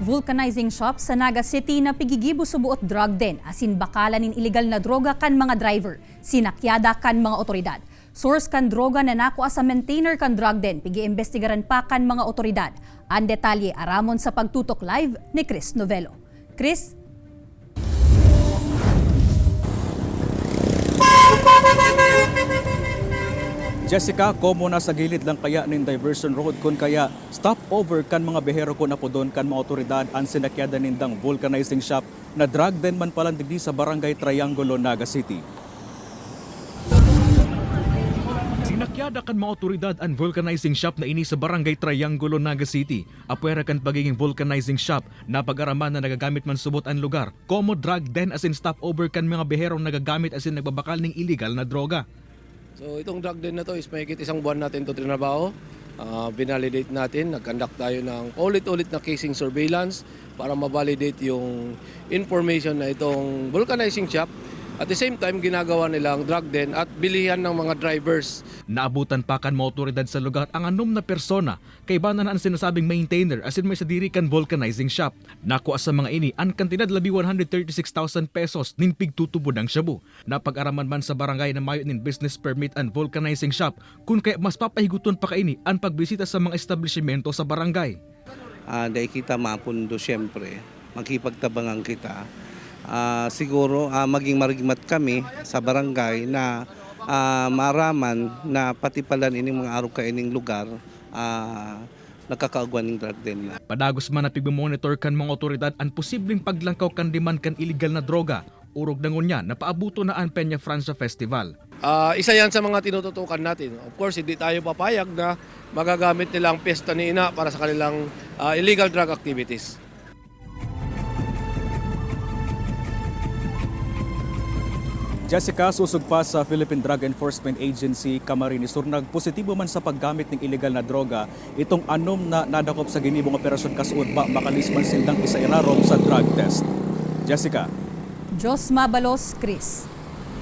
Vulcanizing shop sa Naga City na pigigibo subuot drug den asin bakalan nin illegal na droga kan mga driver, sinakyada kan mga otoridad. Source kan droga na nakuha sa maintainer kan drug den, pigi-imbestigaran pa kan mga otoridad. Ang detalye aramon sa pagtutok live ni Chris Novelo. Chris? Jessica, komo na sa gilid lang kaya ning diversion road kun kaya stopover kan mga behero ko na po doon kan mga otoridad ang sinakyada nindang vulcanizing shop na drug den man palang digdi sa barangay Triangulo, Naga City. Sinakyada kan mga otoridad ang vulcanizing shop na ini sa barangay Triangulo, Naga City. Apwera kan pagiging vulcanizing shop na pag-araman na nagagamit man subot ang lugar. Komo drug den as in stopover kan mga behero nagagamit as in nagbabakal ng illegal na droga. So itong drug den na to is mahigit isang buwan natin ito trinabaho. Binalidate natin, nag-conduct tayo ng ulit-ulit na casing surveillance para ma-validate yung information na itong vulcanizing shop. At the same time, ginagawa nilang drug den at bilihan ng mga drivers. Naabutan pa kan mga otoridad sa lugar ang anom na persona kay bana na ang sinasabing maintainer as in may sadiri kan vulcanizing shop. Nakuha sa mga ini ang kantidad labi 136,000 pesos nin pigtutubod ang shabu. Napag-araman man sa barangay na mayo nin business permit and vulcanizing shop kung kaya mas papahiguton pa kaini ang pagbisita sa mga establishmento sa barangay. Dahil kita mapundo siyempre, makipagtabangan kita. Siguro maging marigimat kami sa barangay na maraman na pati pala ining mga araw ka ining lugar nakakaagwan ng drug den na. Padagos man na pigmonitor kan mga otoridad ang posibleng paglangkaw kan demand kan illegal na droga. Urog dangon niya na paabuto na ang Peña Francia Festival. Isa yan sa mga tinututukan natin. Of course, hindi tayo papayag na magagamit nila ang pesta ni Ina para sa kanilang illegal drug activities. Jessica, susog pa sa Philippine Drug Enforcement Agency Camarines Sur nagpositibo man sa paggamit ng illegal na droga itong anom na nadakop sa ginibong operasyon kasuod ba makalisman sindang isa irarom sa drug test. Jessica. Jos Mabalos, Chris.